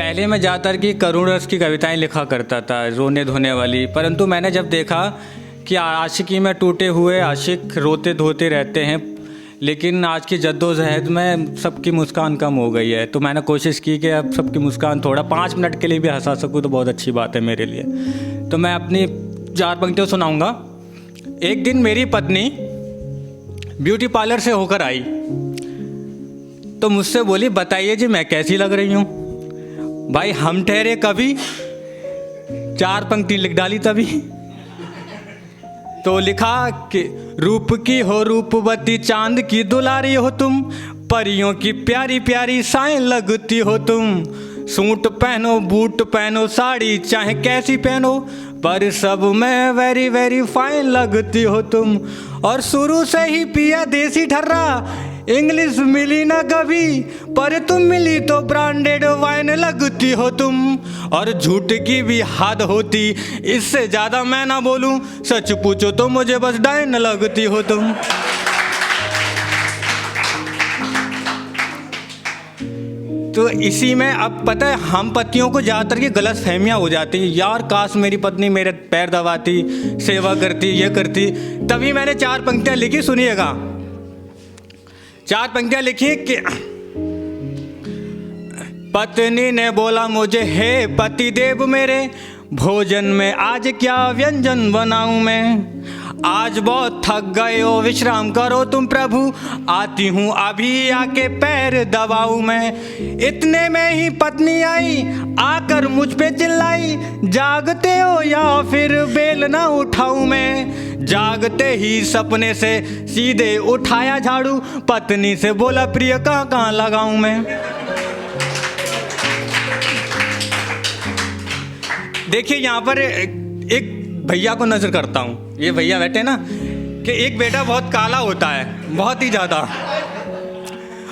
पहले मैं ज़्यादातर की करुण रस की कविताएं लिखा करता था, रोने धोने वाली। परंतु मैंने जब देखा कि आशिकी में टूटे हुए आशिक रोते धोते रहते हैं, लेकिन आज की जद्दोजहद में सबकी मुस्कान कम हो गई है, तो मैंने कोशिश की कि अब सबकी मुस्कान थोड़ा 5 मिनट के लिए भी हंसा सकूँ तो बहुत अच्छी बात है मेरे लिए। तो मैं अपनी 4 पंक्तियाँ सुनाऊँगा। एक दिन मेरी पत्नी ब्यूटी पार्लर से होकर आई तो मुझसे बोली, बताइए जी मैं कैसी लग रही हूँ। भाई हम ठहरे कभी, 4 पंक्ति लिख डाली तभी। तो लिखा कि रूप की हो रूपवती, चांद की दुलारी हो तुम, परियों की प्यारी प्यारी साएं लगती हो तुम। सूट पहनो बूट पहनो साड़ी चाहे कैसी पहनो, पर सब में वेरी वेरी फाइन लगती हो तुम। और शुरू से ही पिया देसी ठर्रा, इंग्लिश मिली ना कभी, पर तुम मिली तो ब्रांडेड वाइन लगती हो तुम। और झूठ की भी हद होती, इससे ज़्यादा मैं ना बोलूं, सच पूछो तो मुझे बस डाइन लगती हो तुम। तो इसी में अब पता है हम पतियों को ज़्यादातर की गलत फहमियाँ हो जाती हैं। यार काश मेरी पत्नी मेरे पैर दबाती, सेवा करती, ये करती। तभी मैंने 4 पंक्तियाँ लिखी, सुनिएगा। 4 पंक्तियाँ लिखी कि पत्नी ने बोला मुझे, हे पति देव मेरे, भोजन में आज क्या व्यंजन बनाऊं मैं। आज बहुत थक गए हो, विश्राम करो तुम प्रभु, आती हूँ अभी आके पैर दबाऊं मैं। इतने में ही पत्नी आई, आकर मुझ पे चिल्लाई, जागते हो या फिर बेल ना उठाऊं मैं। जागते ही सपने से सीधे उठाया झाड़ू, पत्नी से बोला प्रिय कहाँ कहाँ लगाऊं मैं। देखिए यहाँ पर एक भैया को नज़र करता हूँ, ये भैया बैठे ना, कि एक बेटा बहुत काला होता है, बहुत ही ज़्यादा,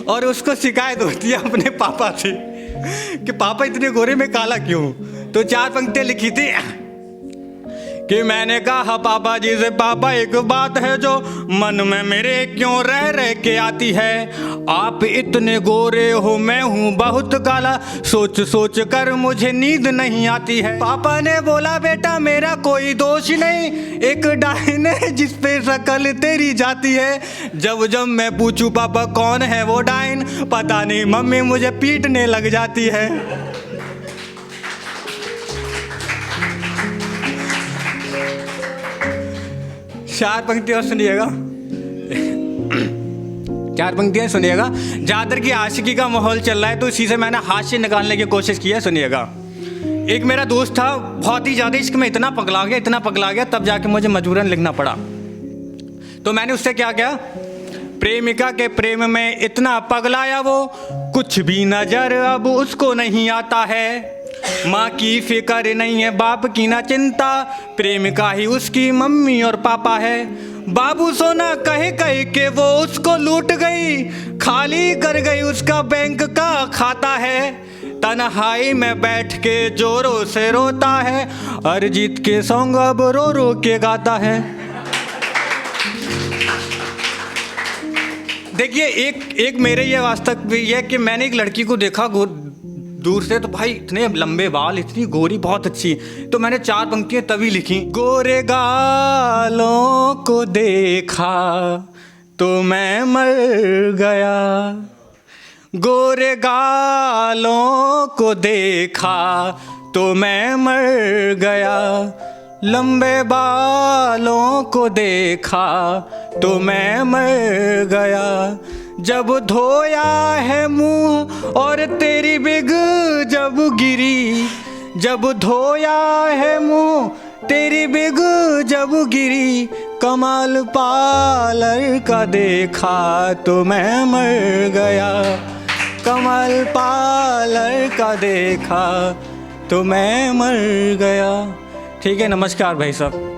और उसको शिकायत होती है अपने पापा से कि पापा इतने गोरे में काला क्यों। तो 4 पंक्तियाँ लिखी थी कि मैंने कहा पापा जी से, पापा एक बात है जो मन में मेरे क्यों रह रह के आती है। आप इतने गोरे हो, मैं हूँ बहुत काला, सोच सोच कर मुझे नींद नहीं आती है। पापा ने बोला बेटा मेरा कोई दोष नहीं, एक डाइन है जिस पे शक्ल तेरी जाती है। जब जब मैं पूछूं पापा कौन है वो डाइन, पता नहीं मम्मी मुझे पीटने लग जाती है। चार पंक्तियाँ सुनिएगा, 4 पंक्तियाँ सुनिएगा। ज़्यादातर की आशिकी का माहौल चल रहा है, तो इसी से मैंने हास्य निकालने की कोशिश की है। सुनिएगा। एक मेरा दोस्त था, बहुत ही ज़्यादा इश्क में इतना पगला गया, तब जाके मुझे मजबूरन लिखना पड़ा। तो मैंने उससे क्या किया, प्रेमिका के प्रेम में इतना पगलाया वो, कुछ भी नजर अब उसको नहीं आता है। माँ की फिक्र नहीं है, बाप की ना चिंता, प्रेमिका ही उसकी मम्मी और पापा है। बाबू सोना कहे कहे के वो उसको लूट गई, खाली कर गई उसका बैंक का खाता है। तन्हाई में बैठ के जोरों से रोता है, अरिजीत के सॉन्ग अब रो रो के गाता है। देखिए एक मेरे ये वास्तव भी है कि मैंने एक लड़की को देखा दूर से, तो भाई इतने लंबे बाल, इतनी गोरी, बहुत अच्छी। तो मैंने 4 पंक्तियाँ तभी लिखी, गोरे गालों को देखा तो मैं मर गया, गोरे गालों को देखा तो मैं मर गया, लंबे बालों को देखा तो मैं मर गया। जब धोया है मुंह और तेरी बिग जब गिरी, जब धोया है मुंह तेरी बिग जब गिरी, कमाल पार्लर का देखा तो मैं मर गया, कमाल पार्लर का देखा तो मैं मर गया। ठीक है, नमस्कार भाई साहब।